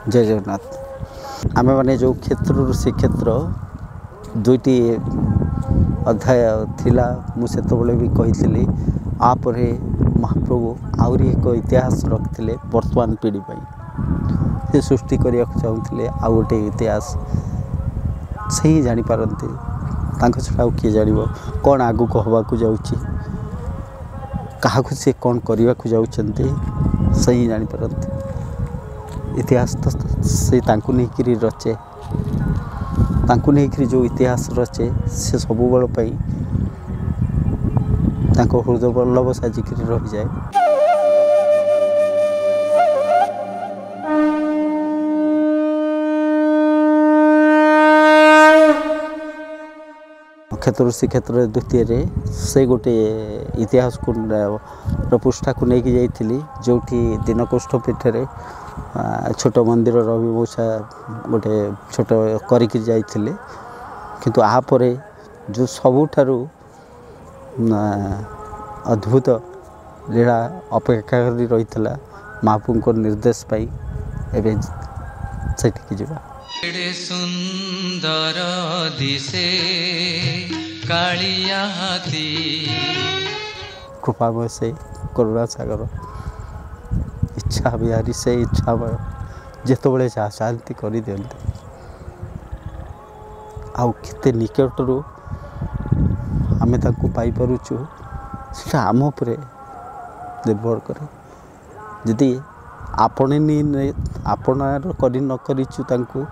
जय जगन्नाथ। आमे माने जो क्षेत्र से क्षेत्र दुईटी अध्याय थिला मु सेतबले भी कही आपरे महाप्रभु आउरी एक इतिहास रखिले वर्तमान पीढ़ी पाई से सृष्टि करिया चाहूले आ गोटे इतिहास से ही जानी पारती छड़ा किए जान कौन आगु को हवा को जाऊँगी क्या से कौन करने को जाऊँगी से ही जानी पारती इतिहास तो से तांकु नहीं रचे तांकु नहीं जो इतिहास रचे से सब बल हृदय बल्लभ साजिक रही जाए। क्षेत्र श्रीक्षेत्र द्वितीय से गोटे इतिहास को पृष्ठा को लेकिन जाइली जो दीनकुष्ठ पीठे छोट मंदिर रवि मौसा गोटे छोट करिकी जाइले किंतु आपर जो सबुठारु अद्भुत लीला अपेक्षा कर रही महाप्रभु निर्देश पाई एवं सेठी जीवा सुंदर दिशे कालिया हाथी कृपामय से करुणा सागर इच्छा बिहारी से इच्छामय जिते चाहती कर दिखते आते निकटरू आम पाइपरुचु से आम उपर निर्भर करे जदि आपण आपणार कर न करूँ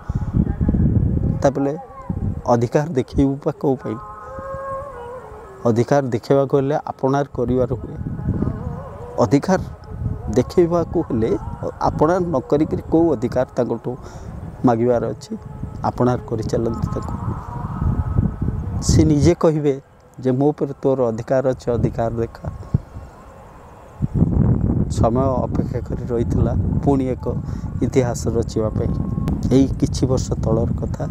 ताबले अधिकार देखा कौ पाई अधिकार देखा हेल्ले आपणार कर हुए अधिकार देखा हेल्ले आपणार न करी कौ अधिकार तांको मागिबार अच्छी आपणार कर चलती से निजे कहे जे मो पर तोर अधिकार अच्छे अधिकार देखा समय अपेक्षा कर रही पुणी एक इतिहास रचापी यही किछि वर्ष तलर कथा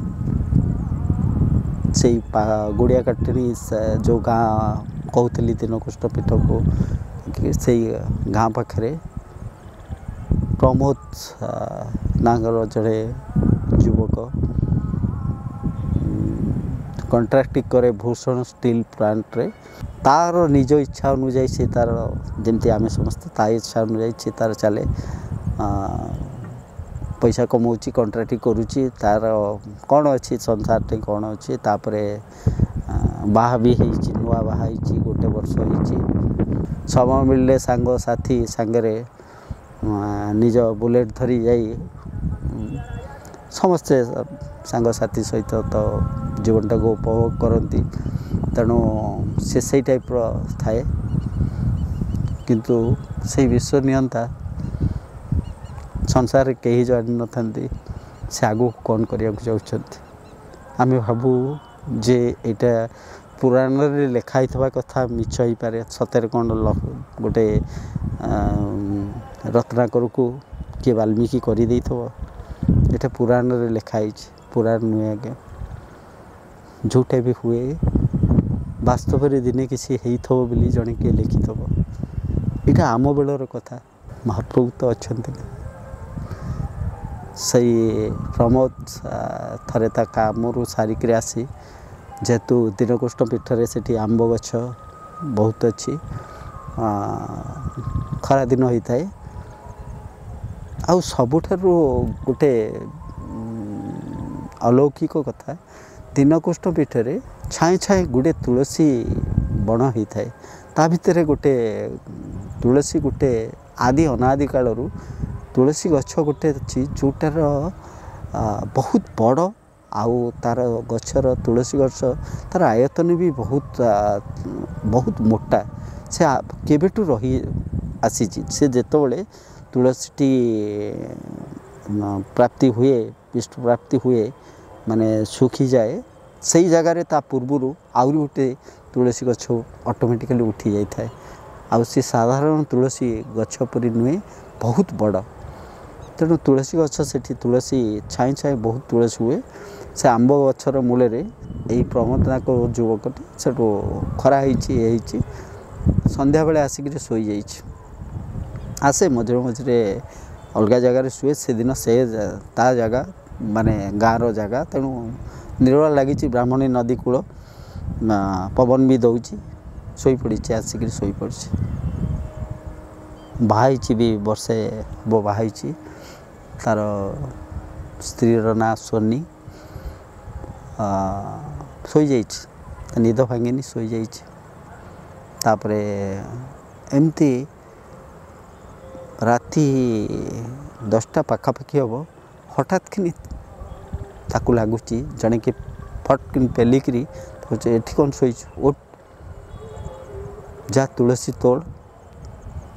से गुड़िया काटरी जो गाँ कहती दीनकुष्ठ पीठ को से गाँ पाखे प्रमोद नागर जड़े युवक कंट्राक्टिंग करे भूषण स्टील प्लांट रे तार निज इच्छा अनुजाई से तार जमती आम समस्त ता इच्छा अनुजाई से तार चले पैसा कमाऊँच कंट्राक्टिंग करुच्ची तार कौन अच्छी संसार टे कौन अच्छी तापरे बाहा भी होती नुआ बाहा गोटे वर्ष हो समय मिलले सांग साथी सांगरे निज बुलेट धरी जाई समस्ते सांग साथी सहित तो जीवनटा को उपभोग करती तेणु से टाइप थाए किंतु से विश्वनीयता संसार कहीं जानी न था से आगु कौन करने को चाहते आम भावु जे यहाँ पुराण रे लिखाई कथा मिछ हो पारे सतरे कौन गोटे रत्नाकर को किए वाल्मीकि करदे ये पुराण रे लिखाई पुराण नुहे आगे जोटा भी हुए वास्तव में दिने किसी हो बोली जड़े किए लिखिथव यहाँ आम बेलर कथा महाप्रभु तो अच्छा सही प्रमोद थरे ता काम सारिक आसी जेहेतु दीनकुष्ठ पीठरे से आंब गछ बहुत अच्छी खरा दिन होता है आउ सबुठारु गोटे अलौकिक कथा दीनकुष्ठ पीठरे छाए छाए गुड़े तुलसी बण होता है ता भितर गोटे तुलसी गोटे आदि अनादि कालरू तुलसी गछ गोटे अच्छी जोटार बहुत बड़ आउ तार गछर तुलसी गछ तार आयतन भी बहुत बहुत मोटा से केबेटू रही आसी से जेतबले तुलसीटी प्राप्ति हुए विष्णु प्राप्ति हुए माने सुखी जाए सही जगार ता पूर्वर आउरी गोटे तुलसी गछ ऑटोमेटिकली उठी जाए आउ सी साधारण तुलसी गछ परी नुहे बहुत बड़ तेणु तुलसी गछ से तुलसी छाई छाई बहुत तुलसी हुए से आंब गछर मूल यही प्रमोद नाक युवकटी से खरा संध्या बेले आसिक शोई आसे मझे मझे अलग जगार शुए से दिन से ता जगह माने गाँव जगह तेणु निरोला लगी ब्राह्मणी नदी कूल पवन भी दौर शोपड़ी आसिक शोपड़ी बाहाई भी वर्षे बो बाहाई तार स्त्री ना सोनी शोई जा निद भांगिनी शोई जापर एमती राति 10टा पाखापाखि हम हठात कि ताकू लगुच जड़े कि फट कि पेलिकी ये कौन शोच उठ जा तुलसी तोड़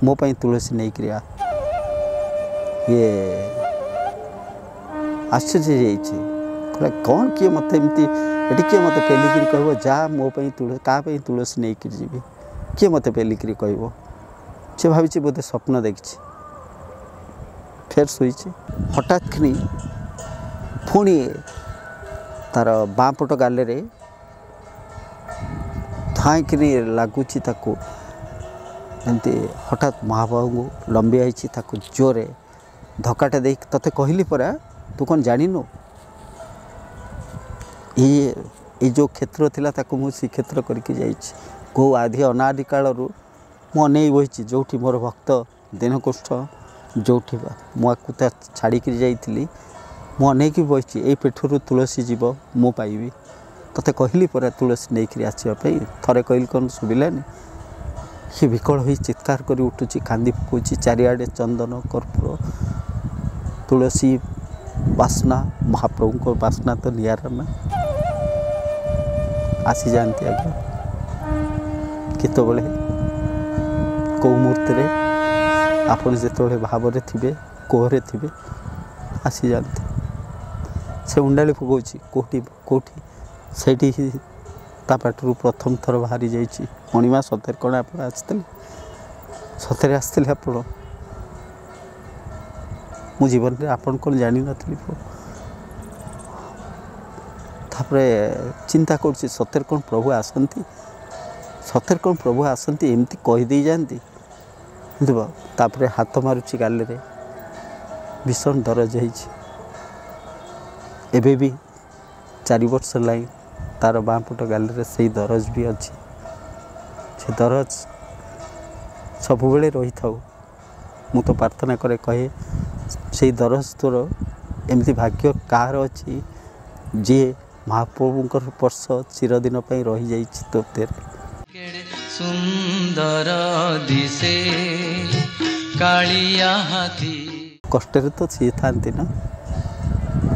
मोपाई तुलसी नहीं क्रिया ये आश्चर्य कहला कौन किए मत एमती ये किए मत पेलिकी कह जा मोपाई क्या तुलसी नहीं कि जी किए मत पेलिकी कह से भावी बोधे स्वप्न देखी फेर शोई हठात कि पुणी तार बाँ पट गाले थाईकि लगुच एमती हठात महाबाबू को लंबी आई जोरे धक्काटे दे तोते कहली परा तू कौन जानू ये जो क्षेत्र थिला ताको मु श्रीक्षेत्र करके जाइछि को आदि अनादि कालरू मु अनै बहिछि जोठी मोर भक्त दिनकुष्ठ जोठी मुआकुता छाड़िकी जाइली मु अनेक बहिछि ए पेठरू तुलसी जीव मु पाइबी तोते कहली परा तुलसी नहीं आसवाई थरे कहली कौन शुभिलानी ये विकल हो चित्कार कर उठुची कांदी पकाउची चारिआडे चंदन कर्पूर तुलसी बास्ना महाप्रभु को बास्ना तो नियारा ना आसी जाती आज्ञा केतबले कौ मुहूर्त आपन जो भाव थे कोहरे थे आसी जाते से उंडाली पकाउची कोठी कोठी सेठी ता पाटरू प्रथम थर बाहरी जाइए मणिमा सतरे कौन आप सतरे आसते आप मो जीवन में आपन कौन जानी नी तापर चिंता कर सतरे कौन प्रभु आसती सतरे कौन प्रभु आसती एमती कहीदे जाती तापर हाथ मारुची गाले भीषण दरज एबे भी 4 वर्ष लाई तार बाँ पट गाले से दरज भी अच्छी से दरज सब बेले रही था मु तो प्रार्थना करे कहे से दरज तोर एमती भाग्य कहार अच्छी जी महाप्रभुंकर स्पर्श चिरदिन रही जाइए तो सुंदर दिसे कालिया हाथी कष्ट तो सी था ना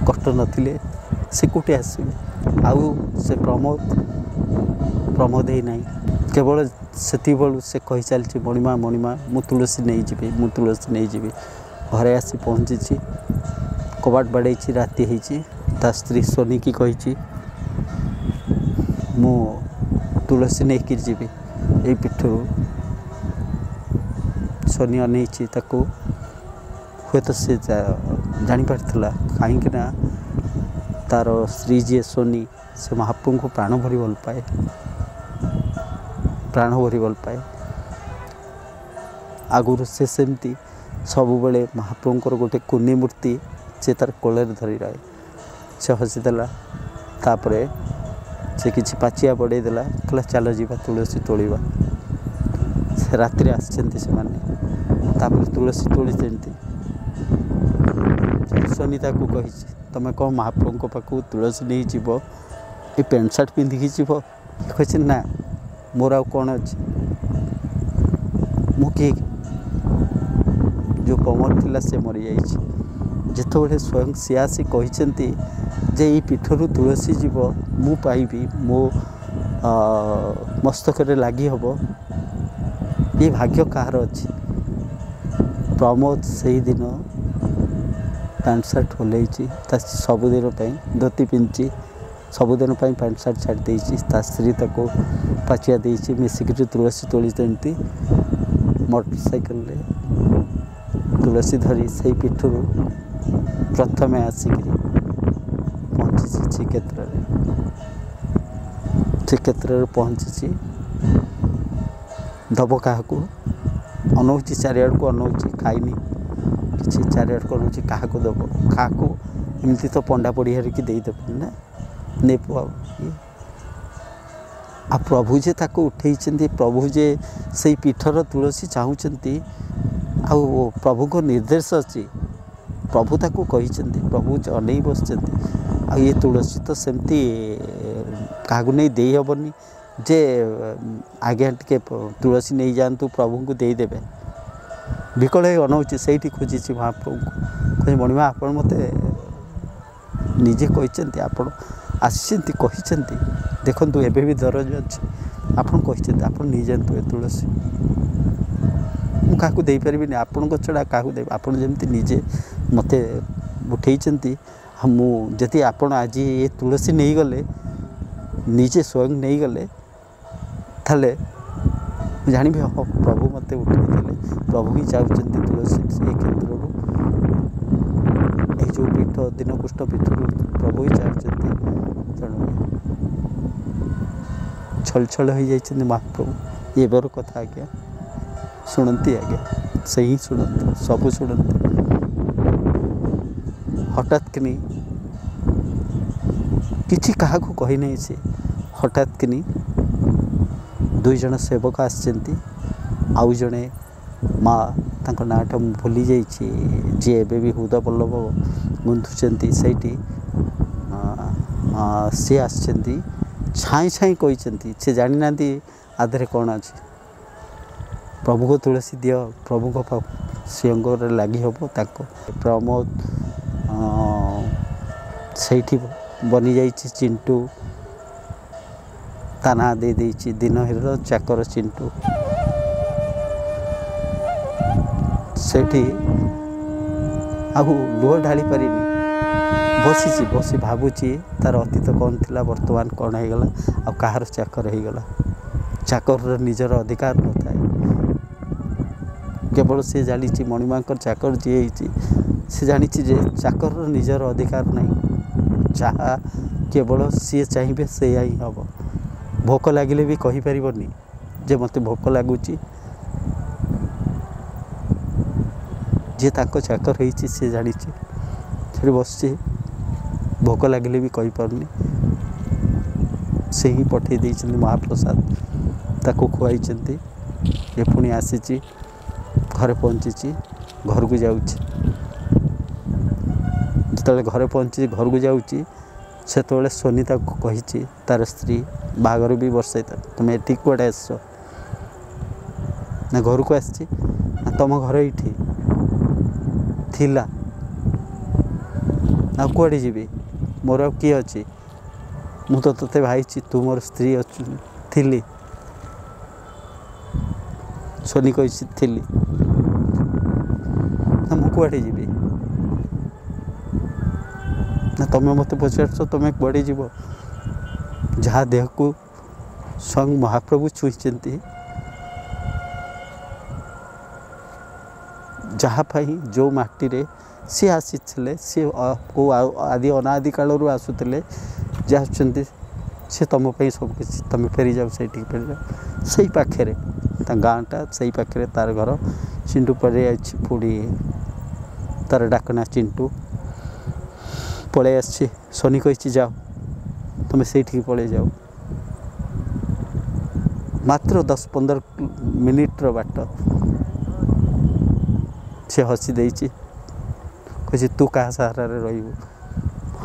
कष्ट नथिले से कोटे आसबे आउ से प्रमोद ही नहीं केवल से बलू से कही चलती मणिमा मणिमा मु तुलसी नहीं जी मु तुलसी नहीं जी घरे आसी पहुँची कबाट बाड़े राति होती स्त्री सोनी की कही मु तुलसी नहीं कि जी ये पीठरू सोनी अनैची ताको हे तो से जापारा कहीं तार स्त्री जी सोनी से महाप्रभु को प्राण भरी भल पाए प्राण भरी भल पाए आगुर से सेमती सब बेले महाप्रभुंकर गोटे कुनी मूर्ति से तार कोल धरी रहे से हसीदेला तापर से किसी पाचिया बढ़ेदेला कहला चल जा तुलसी तोड़ा से राति आसते से तुलसी तोड़ी सुनीता को कही तुम कौन महाप्रभु पाक तुलसी नहीं जीव ये पेंट सार्ट पिंधिकी जीव कही ना मोर आ कौन अच्छे मुझे जो कमर थिला से मरी जाइए जिते स्वयं सी आसी कहते जे ये पीठरू तुलसी जीव मु पाइबी मो मस्तक लगी हम ये भाग्य कहार अच्छी प्रमोद से ही दिन पैंट सार्ट होलई सबुदिन धोती पिंधि सबुदिन पैंट सार्ट छाड़ देती स्त्री ताको पाचिया देती मिसिक तुलसी तोड़ी मोटरसाइकेल तुलसी धरी से पीठरू प्रथम आसिक पहुँची श्रीक्षेत्र पहुँची दब क्या अनौची चारिआड़ को अनौची खाईनी ଅଛି ଚାରିଆଡ଼େ କ'ଣ ହେଉଛି କାହାକୁ ଦେବ କାହାକୁ ଏମିତି ତ ପଣ୍ଡା ପଡ଼ିଆରେ ଦେଇଦେବନି ନା ନେ ପୁଅ ଇଏ ଆଉ ପ୍ରଭୁ ଯେ ତାକୁ ଉଠେଇଛନ୍ତି ପ୍ରଭୁ ଯେ ସେଇ ପୀଠର ତୁଳସୀ ଚାହୁଁଛନ୍ତି ଆଉ ପ୍ରଭୁଙ୍କ ନିର୍ଦ୍ଦେଶ ଅଛି ପ୍ରଭୁ ତାକୁ କହିଛନ୍ତି ପ୍ରଭୁ ଅନେଇ ବସିଛନ୍ତି ଆଉ ଇଏ ତୁଳସୀ ତ ସେମିତି କାହାକୁ ନେଇ ଦେଇ ହେବନି ଯେ ଆଜ୍ଞା ଟିକେ ତୁଳସୀ ନେଇଯାଆନ୍ତୁ ପ୍ରଭୁଙ୍କୁ ଦେଇଦେବେ ବିକଳ ହେଇ ଅନଉଛି ସେଇଠି ଖୋଜିଛି ମହାପ୍ରଭୁଙ୍କୁ କହି ମଣିମା ଆପଣ ମୋତେ ନିଜେ କହିଛନ୍ତି ଆପଣ ଆସିଛନ୍ତି କହିଛନ୍ତି ଦେଖନ୍ତୁ ଏବେ ବି ଦରଜ ଅଛି ଆପଣ କହିଛନ୍ତି ଆପଣ ନେଇଯାଆନ୍ତୁ ଏ ତୁଳସୀ ମୁଁ କାହାକୁ ଦେଇପାରିବିନି ଆପଣଙ୍କ ଛଡ଼ା କାହାକୁ ଦେବି ଆପଣ ଯେମିତି ନିଜେ ମୋତେ ଉଠେଇଛନ୍ତି ମୁଁ ଯଦି ଆପଣ ଆଜି ଏ ତୁଳସୀ ନେଇଗଲେ ନିଜେ ସ୍ୱୟଂ ନେଇଗଲେ ତାହେଲେ ମୁଁ ଜାଣିବି ହଁ ପ୍ରଭୁ ମୋତେ ଉଠେଇଥିଲେ ପ୍ରଭୁ ହିଁ ଚାହୁଁଛନ୍ତି ତୁଳସୀ ଏ କ୍ଷେତ୍ରରୁ ଏଇ ଯେଉଁ ପୀଠ ଦୀନକୁଷ୍ଠ ପୀଠରୁ ପ୍ରଭୁ ହିଁ ଚାହୁଁଛନ୍ତି ତେଣୁ ଛଳ ଛଳ ହୋଇଯାଇଛନ୍ତି ମହାପ୍ରଭୁ ଏବେର କଥା ଆଜ୍ଞା ଶୁଣନ୍ତି ଆଜ୍ଞା ସେ ହିଁ ଶୁଣନ୍ତି ସବୁ ଶୁଣନ୍ତି ହଠାତ୍ କିନି କିଛି କାହାକୁ କହିନାହିଁ ସେ ହଠାତ୍ କିନି 2 ଜଣ ସେବକ ଆସିଛନ୍ତି ଆଉ ଜଣେ ମା ତାଙ୍କ ନାଁଟା ମୁଁ ଭୁଲି ଯାଇଛି ଯିଏ ଏବେ ବି ହୃଦ ବଲ୍ଲଭ ଗୁନ୍ଥୁଛନ୍ତି ସେଇଠି ସିଏ ଆସିଛନ୍ତି ଛାଇଁ ଛାଇଁ କହିଛନ୍ତି ସେ ଜାଣିନାହାନ୍ତି ଆଦେହରେ କ'ଣ ଅଛି ପ୍ରଭୁଙ୍କ ତୁଳସୀ ଦିଅ ପ୍ରଭୁଙ୍କ ସିଂହରେ ଲାଗି ହେବ ତାଙ୍କ ପ୍ରମୋଦ ସେଇଠି ବନିଯାଇଛି ଚିଣ୍ଟୁ ତା ନାଁ ଦେଇଦେଇଛି ଦିନହୀର ଚାକର ଚିଣ୍ଟୁ ସେଇଠି ଆଉ ଲୁହ ଢାଳି ପାରିନି ବସି ଭାବୁଛି ତାର ଅତୀତ କ'ଣ ଥିଲା ବର୍ତ୍ତମାନ କ'ଣ ହେଇଗଲା ଆଉ କାହାର ଚାକର ହେଇଗଲା ଚାକରର ନିଜର ଅଧିକାର ନଥାଏ କେବଳ ସେ ଜାଣିଛି ମଣିମାଙ୍କର ଚାକର ଯିଏ ହେଇଛି ସେ ଜାଣିଛି ଯେ ଚାକରର ନିଜର ଅଧିକାର ନାହିଁ ଯାହା କେବଳ ସିଏ ଚାହିଁବେ ସେଇଆ ହିଁ ହେବ ଭୋକ ଲାଗିଲେ ବି କହିପାରିବନି ଯେ ମୋତେ ଭୋକ ଲାଗୁଛି ଯିଏ ତାଙ୍କ ଚାକର ହେଇଛି ସେ ଜାଣିଛି ସେଠି ବସିଛି ଭୋକ ଲାଗିଲେ ବି କହିପାରୁନି ସେ ହିଁ ପଠାଇ ଦେଇଛନ୍ତି ମହାପ୍ରସାଦ ତାକୁ ଖୁଆଇଛନ୍ତି ଏ ପୁଣି ଆସିଛି ଘରେ ପହଞ୍ଚିଛି ଘରକୁ ଯାଉଛି ଯେତେବେଳେ ଘରେ ପହଞ୍ଚିଛି ଘରକୁ ଯାଉଛି ସେତେବେଳେ ସୋନି ତାକୁ କହିଛି ତାର ସ୍ତ୍ରୀ ବାହାଘର ବି ବର୍ଷାଇଥା ତୁମେ ଏଠି କୁଆଡ଼େ ଆସିଛ ନା ଘରକୁ ଆସିଛି ନା ତୁମ ଘର ଏଇଠି ଥିଲା ଆଉ କୁଆଡ଼େ ଯିବି ମୋର ଆଉ କିଏ ଅଛି ମୁଁ ତ ତୋତେ ଭାଇଛି ତୁ ମୋର ସ୍ତ୍ରୀ ଥିଲି ସୋନି କହିଛି ଥିଲି ନା ମୁଁ କୁଆଡ଼େ ଯିବି ନା ତୁମେ ମୋତେ ପଚାରୁଛ ତୁମେ କୁଆଡ଼େ ଯିବ ଯାହା ଦେହକୁ ସ୍ୱୟଂ ମହାପ୍ରଭୁ ଛୁଇଁଛନ୍ତି ଯାହା ପାଇଁ ଯେଉଁ ମାଟିରେ ସିଏ ଆସିଥିଲେ ସିଏ କେଉଁ ଆଦି ଅନାଦି କାଳରୁ ଆସୁଥିଲେ ଯେ ଆସୁଛନ୍ତି ସେ ତୁମ ପାଇଁ ସବୁକିଛି ତୁମେ ଫେରିଯାଅ ସେଇଠିକି ଫେରିଯାଅ ସେଇ ପାଖରେ ତା ଗାଁଟା ସେଇ ପାଖରେ ତା'ର ଘର ଚିଣ୍ଟୁ ପଳେଇ ଆସିଛି ପୁଣି ତା'ର ଡାକନା ଚିଣ୍ଟୁ ପଳେଇ ଆସିଛି ସୋନି କହିଛି ଯାଅ ତୁମେ ସେଇଠିକି ପଳେଇ ଯାଅ ମାତ୍ର 10-15 ମିନିଟ୍ର ବାଟ ସେ ହସି ଦେଇଛି କହିଛି ତୁ କାହା ସାହାରାରେ ରହିବୁ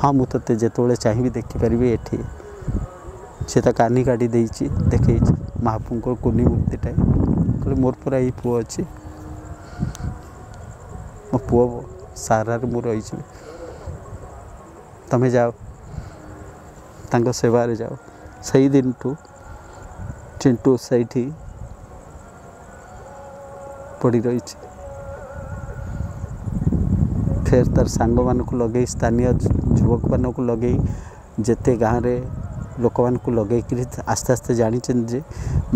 ହଁ ମୁଁ ତୋତେ ଯେତେବେଳେ ଚାହିଁବି ଦେଖିପାରିବି ଏଠି ସେ ତା କାନି କାଟି ଦେଇଛି ଦେଖେଇଛି ମହାପ୍ରଭୁଙ୍କର କୁନି ମୂର୍ତ୍ତିଟାଏ କହିଲେ ମୋର ପୁରା ଏଇ ପୁଅ ଅଛି ମୋ ପୁଅ ସାହାରାରେ ମୁଁ ରହିଛି ତମେ ଯାଅ ତାଙ୍କ ସେବାରେ ଯାଅ ସେଇ ଦିନଠୁ ଚିଣ୍ଟୁ ସେଇଠି ପଡ଼ି ରହିଛି ଫେର ତାର ସାଙ୍ଗମାନଙ୍କୁ ଲଗେଇ ସ୍ଥାନୀୟ ଯୁବକମାନଙ୍କୁ ଲଗେଇ ଯେତେ ଗାଁରେ ଲୋକମାନଙ୍କୁ ଲଗେଇକିରି ଆସ୍ତେ ଆସ୍ତେ ଜାଣିଛନ୍ତି ଯେ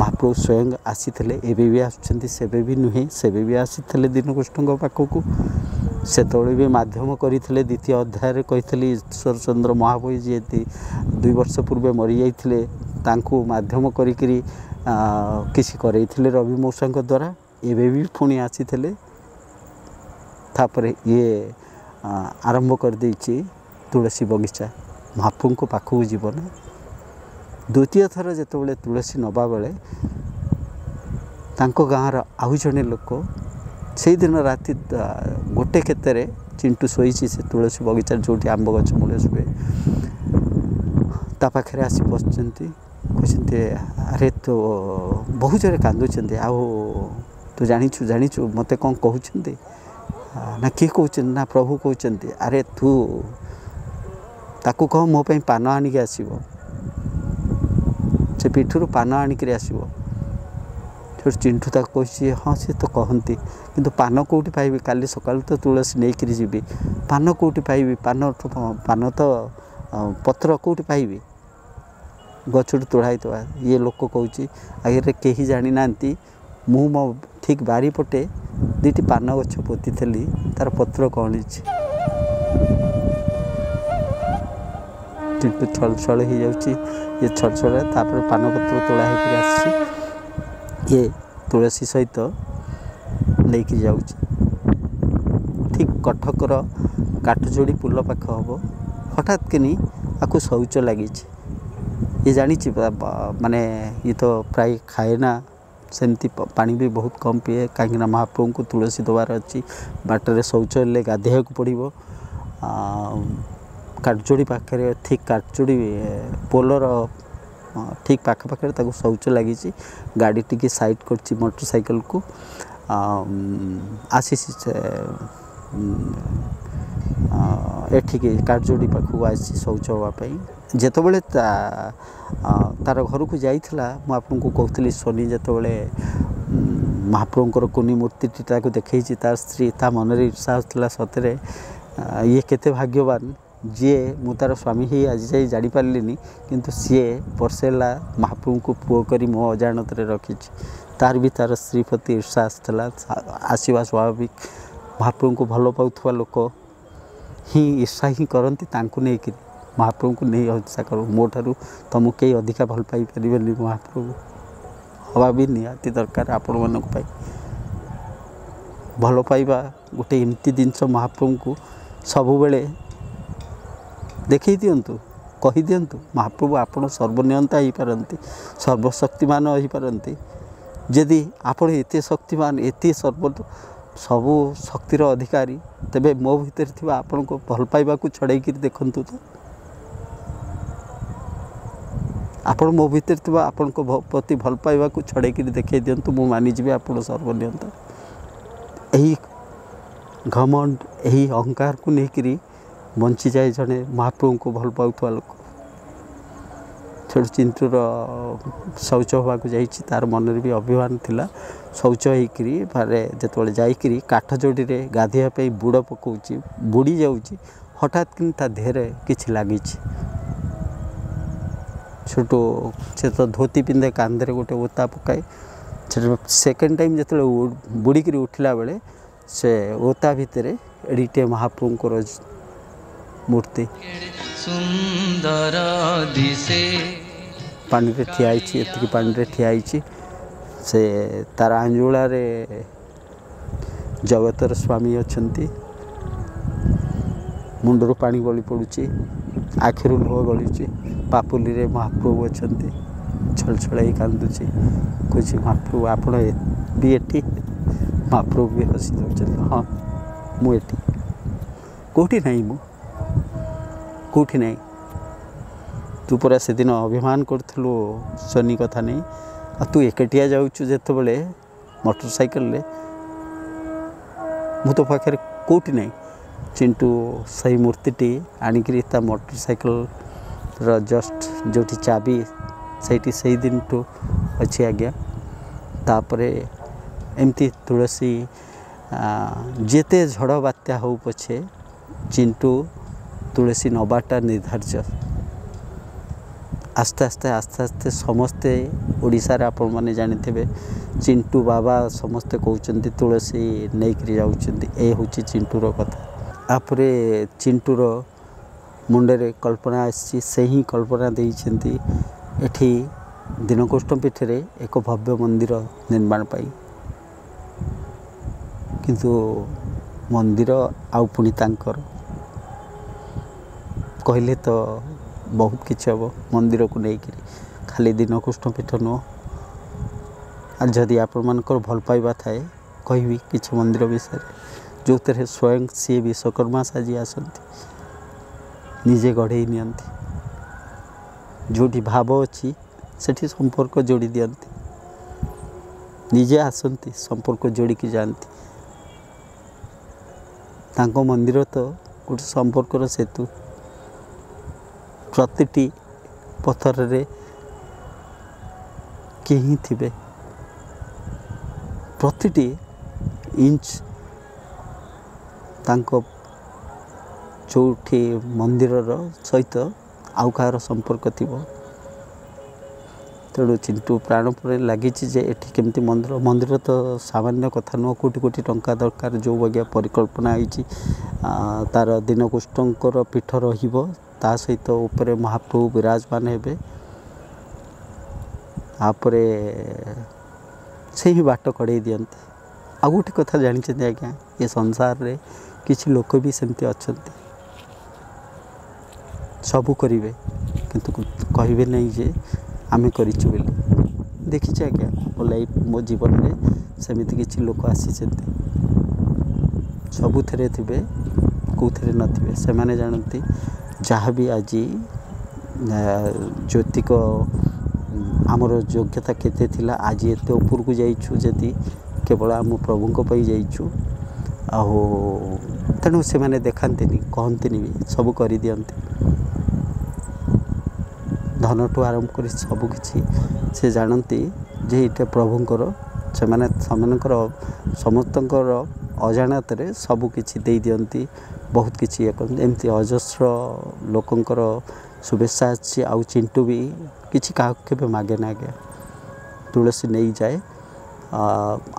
ମହାପ୍ରଭୁ ସ୍ୱୟଂ ଆସିଥିଲେ ଏବେ ବି ଆସୁଛନ୍ତି ସେବେ ବି ନୁହେଁ ସେବେ ବି ଆସିଥିଲେ ଦୀନକୁଷ୍ଠଙ୍କ ପାଖକୁ ସେତେବେଳେ ବି ମାଧ୍ୟମ କରିଥିଲେ ଦ୍ୱିତୀୟ ଅଧ୍ୟାୟରେ କହିଥିଲି ଈଶ୍ୱରଚନ୍ଦ୍ର ମହାବଳି ଯିଏ 2 ବର୍ଷ ପୂର୍ବେ ମରିଯାଇଥିଲେ ତାଙ୍କୁ ମାଧ୍ୟମ କରିକିରି କିଛି କରେଇଥିଲେ ରବି ମଉସାଙ୍କ ଦ୍ୱାରା ଏବେ ବି ପୁଣି ଆସିଥିଲେ तापर ये आरंभ कर देछि तुलसी बगीचा महाप्रभु को पाखु जीवन द्वितीय थर जिते तुलसी नवा बेले तांको गाँव आउ जड़े लोक से दिन राति गोटे क्षेत्र चिंटू शोई से तुलसी बगीचा जो आंब गच मूल शुए ता पाखे आसी बसते कहते अरे तो बहुत जोरे कांदुंट आ तू जानीचु मत कौन कहते ना किए कहते ना प्रभु कहते अरे तू ताकू कह मो पान आनिक आसब से पीठर पान आनिक आसब चिंटू तक कही हाँ सी तो कहती किंतु पान कौटी पाइबी काली सकाल तो तुलसी नहीं करी जीवी पान कौटी पाइबी पान तो पत्र कौटी पाइबी गचड़ तोड़ाई ये लोक कौच आगे कहीं जानी ना मु मो ठीक बारी पटे दीटी पान गछ पोती थी तार पत्र कौन चिंटू छल छल हो जाऊँगी ये छल छल तापर पान पत्र तोड़ा हो ये तुलसी सहित लेकिन जाऊँ ठीक कटकर काठजोड़ी पुल पाख हम हठात कि आपको शौच लगी ये जानी माने ये तो प्राय खाए ना सेमती पानी भी बहुत कम पिए कहीं महाप्रभु को तुलसी दबार अच्छी बाटर शौच ले गाधे को पड़ो काठजोड़ी पाखे ठीक काठजोड़ी पोलर ठीक पाखे शौच लगी गाड़ी टी साइड कर मोटरसाइकिल को आसी एठिक काठजोड़ी पाखक आसी शौच हाँपाई जिते बड़े तार घर को जाइला मुझे कहती सोनी जिते महाप्रभुंर कुनी मूर्ति को देखी तार स्त्री ता मन ईर्षा था सतरे ये केते भाग्यवान जी मु तार स्वामी ही आज जाए जानी पार्लिनी किंतु सी वर्षेला महाप्रभु को पुओ करी मो अजाणत रखी तार भी तार स्त्री प्रति ईर्षा आसला आसवा स्वाभाविक महाप्रभु को भल पाउथवा लोक ही ईर्षा ही करती तांको नहीं कि महाप्रभु को नहीं ईर्षा कर मो ठारू तुमको कई अधिका भल पाई पारे महाप्रभु हवा भी निहाती दरकार आपण मान भल पाइबा गोटे एमती जिनस महाप्रभु को सबुबले देखी दिंतु कही दिंतु महाप्रभु आपण सर्वनियंता हो पारती सर्वशक्तिमान हो पारती जदि आपण एते शक्तिमान एते सबु शक्तिर अधिकारी तेबे मो भीतर थिबा आपण को भल पाइबा को छड़ाई कर देखंतु तो आपण मो भीतर थिबा आपण को प्रति भल पाइबा को छड़ाई कर देखै दिंतु मु मानि जिबे आपण सर्वनियंता एही घमंड एही अहंकार को लेकरी बंची जाए जड़े महाप्रभु को भल पाउथवा लोक छोट चिंटूर शौच होवाक जाइए तार मन भी अभिमान थिला शौच होकरी बारे जिते जाकरी काठजोड़ी में गाधेवाई बुड़ पकाउची बुड़ी जाऊँगी हठात कि देहरे किछि लगी छोट से तो धोती पिंधे कांधे गोटे ओता पकाए सेकेंड टाइम जो बुड़िक उठला बेले से ओता भितर एडिटे महाप्रभुंर मूर्ति सुंदर दिसे पानी रे ठिया एति पानी रे ठिया से तार आंजुला रे जगतर स्वामी अछंती मुंडरू पानी गली पड़ुची आखिर लुह गलुची पापुली रे महाप्रभु अछंती छल छल कांदुची कुछ महाप्रभु आपण भी एठी महाप्रभु भी हसी दौरान हाँ मुझे कौटी नहीं मु कौटी नहीं तू पूरा से दिन अभिमान करूँ सोनी कथा नहीं आ तू एकटिया जाऊँ जिते बड़े मोटरसाइकिल मु तो पाखे कौटी नहीं चिंटू सही मूर्तिटी आनिकी मोटरसाइकिल जस्ट जो चाबी से दिन टू अच्छी आज्ञा तापर एमती तुलसी जेते झड़ बात्या हो पछे चिंटू तुलसी नबाटा निर्धार्य आस्ते आस्ते आस्ते आस्ते समस्ते ओडिशारे आपण माने जानिथिबे चिंटू बाबा समस्ते कहउचंती तुलसी नेकरी जाउचंती ए होची चिंटूर कथा आपरे चिंटूर मुंडे कल्पना आसी से ही कल्पना देइछंती एठी दिनकोष्ठ पीठरे एक भव्य मंदिर निर्माण पाई किंतु मंदिर आउ पुणी तांकर कहले तो बहुत किसी हम मंदिर को लेकर खाली दीनकृष्ण पीठ नुह जदि आपण मानकर भल पाइबा थाए कहबी किसी मंदिर विषय जो थे स्वयं सी विश्वकर्मा साजी आसती निजे गढ़े नियंती जोटी भाव अच्छी सेठी संपर्क जोड़ी दियंती निजे आसती संपर्क जोड़िकी जाती तांको मंदिर तो गोटे संपर्कर सेतु प्रतिटी पथर रे कहीं थिबे प्रतिटी इंच तांको चौठी मंदिर सहित आउ कहार संपर्क थिबो तेणु चिंटू प्राण पर लगी जे एठी केमती मंदिर मंदिर तो सामान्य कथा नुह कोटी कोटी टंका दरकार जो बगिया परिकल्पना होती तार दीनकृष्णकर पीठ रहिबो ता सहित उपरे महाप्रभु विराजमान हेबे आपरे से ही बाट कड़े दियंते आ गोटे कथा जानी आज्ञा ये संसार रे किसी लोक भी सेमती अच्छे सबू करेंगे किंतु कहे नहीं जे आमे करिछु बोली देखिए आज्ञा मो लाइफ मो जीवन में सेमती किसी लोक आसी सबू थे थे कौथे नथिबे से माने जानती जहाँ भी आज ज्योतिक आमर योग्यता केते थिला आज एते ऊपर को जाइछु जदि केवल आम प्रभु पई जाइछु आहो तेणु से माने देखांतिनी कहंतिनी भी सब कर दियंती धन ठू आरंभ कर सबकि से जानती जे ये प्रभुंकर से समस्तंकर अजाणत सबकि दे दियंती बहुत किसी एमती अजस्र लोकंकर शुभेच्छा अच्छी आउ चिंटू भी किसी क्या के मागे ना गया तुलसी नहीं जाए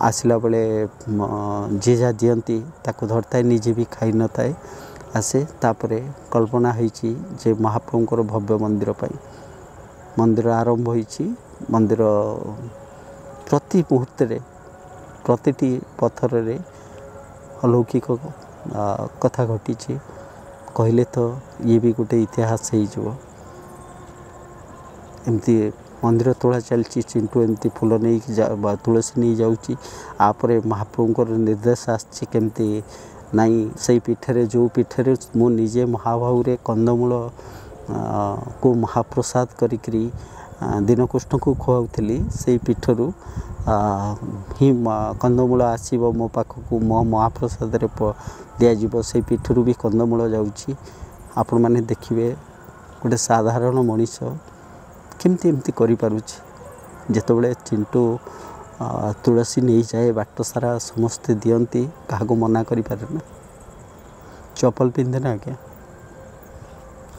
आसला बेले जी जहाँ दियंती ताको धरता निजे भी खाई न थाए आसे तापरे कल्पना होईची जे महाप्रभुंकर भव्य मंदिर पाई मंदिर आरंभ होईची मंदिर प्रति मुहूर्त प्रतिटी पथर रे अलौकिक कथा घटी कहले तो ये भी गोटे इतिहास हो एमती मंदिर तोड़ा चलती चिंटू एमती फूल नहीं तुलसी नहीं जाऊँगी आपरे महाप्रभुंकर निर्देश आसमती नाई से पीठरे जो पीठरे मु निजे महाभाव कंदमूल को महाप्रसाद करी दीनकृष्ण को खुआउली से पीठरू ही कंदमूल आसब मो पाखक मो महाप्रसाद दिज्व से पीठरू भी कंदमूल जाऊँगी आपण मैंने देखिए गोटे साधारण मनीष केमती एमती जितेबाला चिंटू तुलसी नहीं जाए बाट सारा समस्ते दियंती क्या मना करें ना चपल पिंधे ना आज्ञा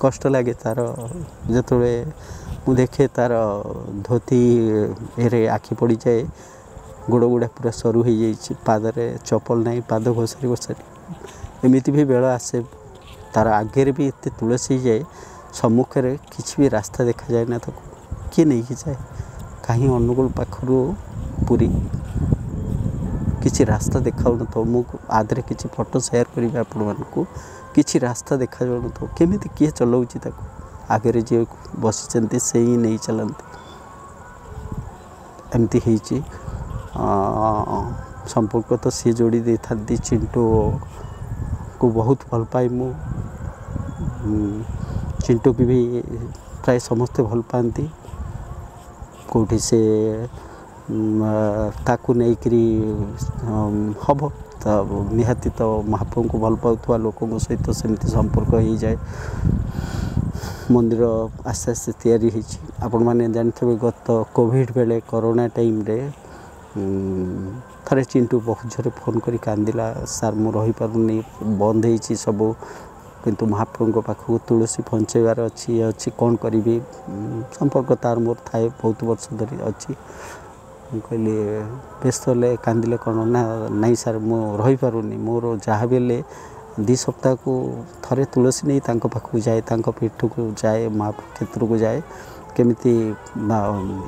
कष्ट लगे तार जिते मु देखे तार धोती रे आखि पड़ जाए गोड़ गुड़ा पूरा सरू हो जाए पादरे चपल नहीं पाद घोषारी घोषारी एमती भी बेल आसे तार आगे भी एत तुलसी जाए सम्मुखें किसी भी रास्ता देखा जाए ना तो किए नहीं कि जाए कहीं अनुगुल पाखु पूरी किसी रास्ता देखा तो मुझे आदरे किसी फोटो शेयर करी आपण मानू किसी रास्ता देखा जाऊन तो केमी किए चलाऊँगी आगे जी बसी से ही नहीं चलती एमती संपर्क तो सी जोड़ी दे था चिंटू को बहुत भल पाए मु चिंटू की भी प्राय समस्ते भल पाती कौटी से ताकू नहीं करी हम तो निहाती तो महाप्रभु को भल पाउथवा लोकों सहित सेमती संपर्क हो जाए मंदिर आस्ते आस्ते तैयारी होती आपण मैंने जानते गत कोविड बेले कोरोना टाइम रे थरे चिंटू बहुत जोरे फोन करी कांदिला सार मु रही पारुनी बंद होती सब किंतु महाप्रभु पाखक तुलसी पहुँचेबार अच्छी कौन करी संपर्क तार मोर थाए बहुत वर्ष धरी अच्छी कहली व्यस्त हेल्ले कांदिले कौन ना नहीं सार मु रही पारुनी मोर जहाँ भी 2 सप्ताह को थरे तुलसी नहीं तांको पाखक जाए तांको पीठ को जाए माँ क्षेत्र को जाए केमिति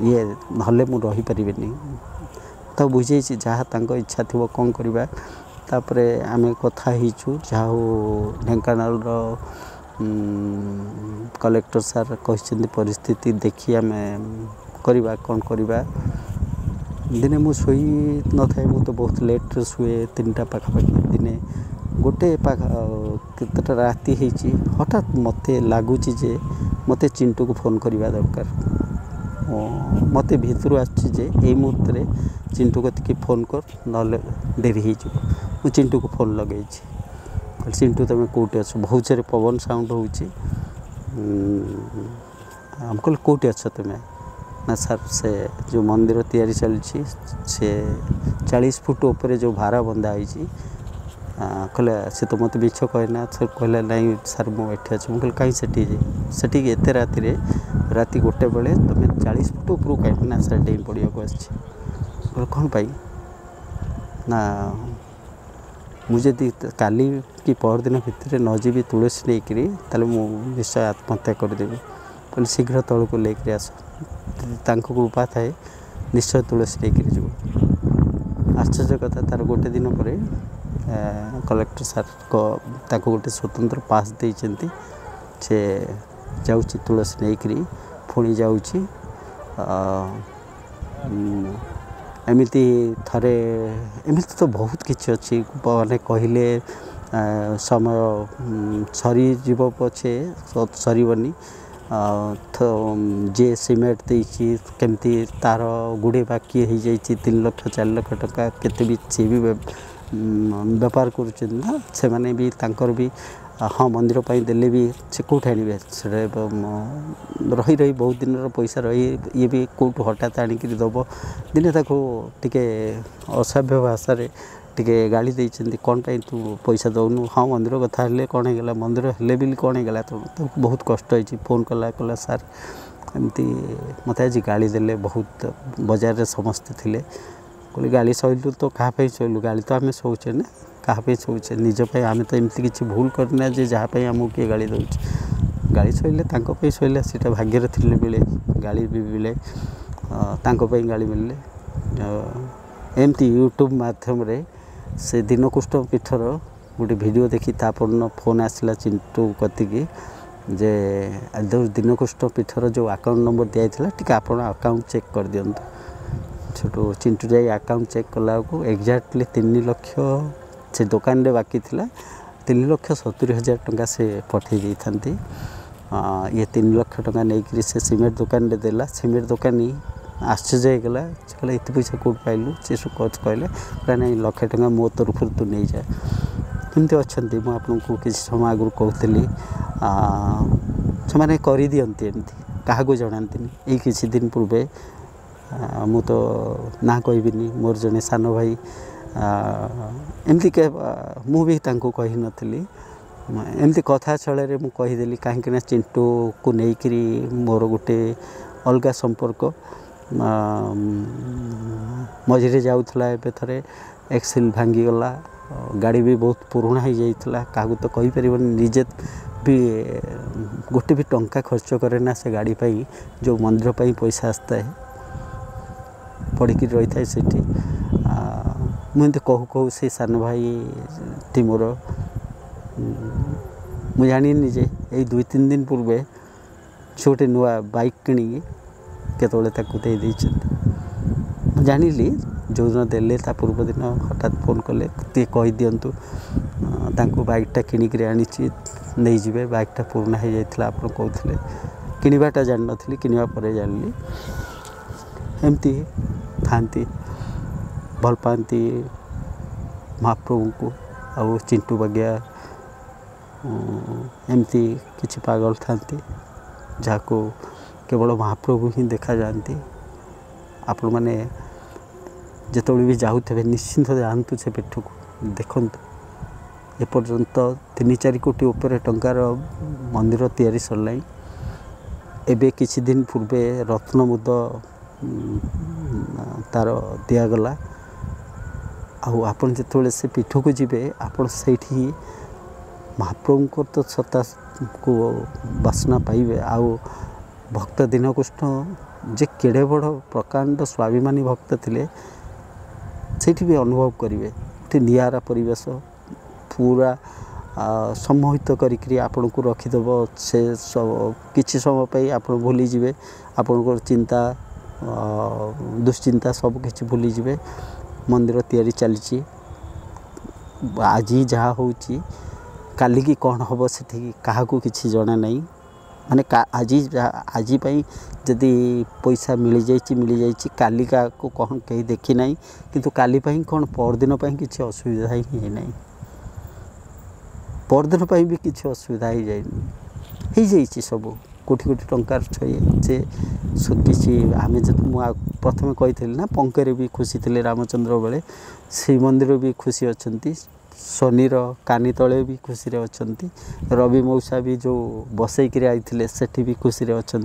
ये नले मु रही पारिबेनी तो बुझे जहाँ तांको इच्छा थी कौन करवा तापरे आमे कथा हिचु जाओ ढेंकानाल कलेक्टर सार कहते परिस्थिति देखी आम करवा कौन करवा दिने मु शोई न थाए मु तो बहुत लेट शुए 3टा पाखापाखि दिने गोटे केतटा राति होती हठात मत लगुच जे मत चिंटू को फोन करवा दरकार मत भितर आसे मुहूर्त में चिंटू कति फोन कर ना डेरी हो चिंटू को फोन लगे चिंटू तुम कौटे अच्छ बहुत सारे पवन साउंड हो कह कौटे अच्छ तुम्हें ना सर से जो मंदिर तैयारी चलती से 40 फुट ऊपर जो भारा बंधा होती कहला से तो मत मिछ कहना सर कहला नहीं सर मुझे अच्छे मुझे कहीं सेठी एत राति गोटे बेले तुम 40 फुट ऊपर कहीं ना सर डेम पड़ा को कौन पाई ना मुझे काली कि परदिन भितर न जी तुलसी लेकरी ताले मु निश्चय आत्महत्या करदेवी कहले शीघ्र तल को लेकर आस कृपा थाए निश्चय तुलसी लेकर जीव आश्चर्य कथा तार गोटे दिन पर कलेक्टर सार को गोटे स्वतंत्र पास देते से जाऊँगी तुलसी लेकरी पुणी जाऊँगी एमती थरे एमती तो बहुत किसी अच्छी माने कहले समय सरी जीव पछे सरबनी जे सिमेंट देती केमती तार गुड़े बाकी हो जाए 3 लाख 4 लाख टका केते भी सी भी बेपार करुँच से माने भी तांकर भी हाँ मंदिर पर देले भी से कौट आने से रही रही बहुत दिन पैसा रही ये भी कौट हठात आणिक दब दिने टे असभ्य भाषा टे गाड़ी देती कौन पाई तू पैसा दौनु हाँ मंदिर कथा हेल्ले कौन होगा मंदिर हेल्ले भी कौन होगा तो बहुत कष्ट होती फोन कला सार एमती मत आज गाड़ी देले बहुत बजार में समस्ते थे कहले गाड़ी शैलु तो क्या शैलु गाड़ी तो आम शोचे ना क्या शोचे निजपाई आम तो एमती किसी भूल करना जे जहाँपाई आमको किए गाड़ी दौर गाड़ी शैले शैला सीटा भाग्य थे मिले गाड़ी भी मिले गाड़ी मिले एमती यूट्यूब माध्यम से दीनकुष्ठ पीठर गोटे वीडियो देखी तापर फोन आसला चिंटू कतिकी जे दीनकुष्ठ पीठर जो अकाउंट नंबर दिया टी आप अकाउंट चेक कर दिंतु छोटू चिंटू जाए अकाउंट चेक कला एक्जाक्टली 3 लाख से दुकान रे बाकी थिला 3,70,000 टंका से पठे देते ये 3 लाख टंका नहीं से सिमेंट दुकान रे देला सिमेंट दुकानी आश्चर्य होगा कहला एत पैसा कौट पाइलु से कहले नहीं 1 लाख टंका मो तरफ तू नहीं जाए कमती अच्छा मुझे किसी समय आगु कहती से मैंने कर दिखती एमती क्या जनाती ये किसी दिन पूर्वे मु तो ना कहबिनी मोर जने सान भाई एमती के मु भी कही नथली एमती कथा छले मु कहीदेली कहीं चिंटू को लेकरी मोर गोटे अलग संपर्क मझे जाऊला एवं थे एक्सिल भांगीगला गाड़ी भी बहुत पुराना हो जाता क्या तो कहीपर निजे भी गोटे भी टंका खर्च करे ना से गाड़ी पाई जो मंदिर पाई पैसा आसता है पड़ी रही था से मुझे कहू कहू से सान भाई टी मोर मुझे जानी जे यही 2-3 दिन पूर्वे छोटे नुआ बाइक किणी के जानिली जो दिन देले ता पूर्व दिन हठात फोन कले कही दिंतु बाइकटा किणिक आनी नहीं जाए बाइकटा पुराना हो जाता आप कहते किणवाटा जान नी किणवा पर जानी एमती थांती भल पाती महाप्रभु को आ चिंटू बगिया एमती किसी पागल थांती जहाँ केवल महाप्रभु ही देखा जाती आपण मैंने जिते भी जाऊे निश्चिंत जातु से पीठ को देखु एपर्यंत 3-4 कोटी उपर टंकार मंदिर तैयारी सरला एबे किछि दिन पूर्वे रत्नमुद तार दिगला आपन जिते से पीठ को जी आपड़ से महाप्रभु तो सत्ता को बासना पाइबे आउ भक्त दीनकुष्ठ जे केड़े बड़ प्रकांड स्वाभिमानी भक्त थिले सेठी भी अनुभव करेंगे गोटे निआरा परिवेश पूरा सम्मोहित करिकरी आपन को रखिदेव से सब किछि समय पे आप भूली जिवे आपन चिंता दुश्चिंता सब किछि भूली जिवे मंदिर तैयारी चली आज जहाँ हो काली की कौन हम से क्या किसी जना नहीं माने आज जदि पैसा मिल जाए काली का को कौन कहीं देखी ना किंतु काली कौन परदिन किसी असुविधा ही ना परदिन भी किसी असुविधा ही जाए सब कोटी कोटी टंकार छे किसी आम जो प्रथम कही ना पंकरे भी खुशी थे रामचंद्र बेले श्री मंदिर भी खुशी अच्छा शनिर कानी तले भी खुशी अच्छा रवि मौसा भी जो बसईकि आते सेठी भी खुशी अच्छा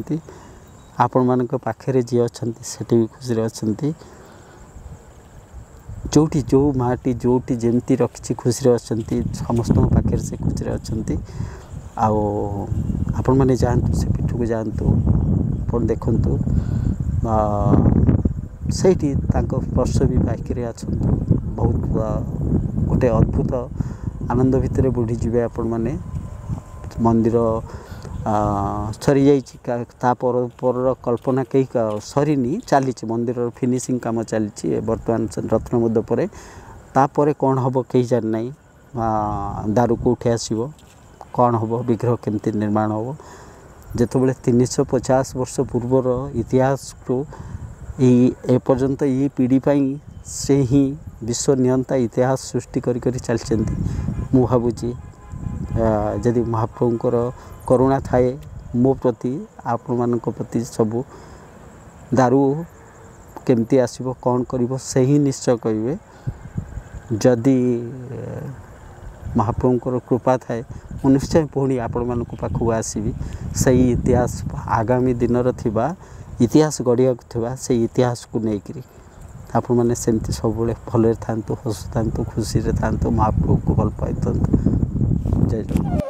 आपण मान पाखे जी अच्छा सेठी भी खुशी अच्छा जोटी जो माटी जोटी जमती रखी खुशी अच्छा समस्त पाखे से खुशी अच्छा आपण मैंने जातु से पीठ को जातु आप देखु से स्पर्श भी पाइक बहुत गोटे अद्भुत आनंद भितर बुढ़ी जाए आपण मैंने मंदिर सरी पर कल्पना कहीं सरीनी चली मंदिर फिनिशिंग काम चली बर्तमान रत्नमुद्र पर तापर कौन हम कहीं जान ना दारू कौटे आसो कौन हम विग्रह केमती निर्माण हम जितेबाला 350 वर्ष पूर्वर इतिहास को एपर्यंत ये पीढ़ी से ही विश्व नियंता इतिहास सृष्टि करी चलती मु भावुची जदि महाप्रभुंकर करुणा थाए मो प्रति आपण मान प्रति सबू दारू केमती आसो कौन कर से ही निश्चय कहे जदि महाप्रभुंकर कृपा थाए मु निश्चय पुणी आपण मान पाखक आसबि से इतिहास आगामी दिन इतिहास गढ़िया से इतिहास को लेकर आपण मैंने सेमती सब भले था हसु था खुशी था महाप्रभु को भल पाई था जय जगन्नाथ।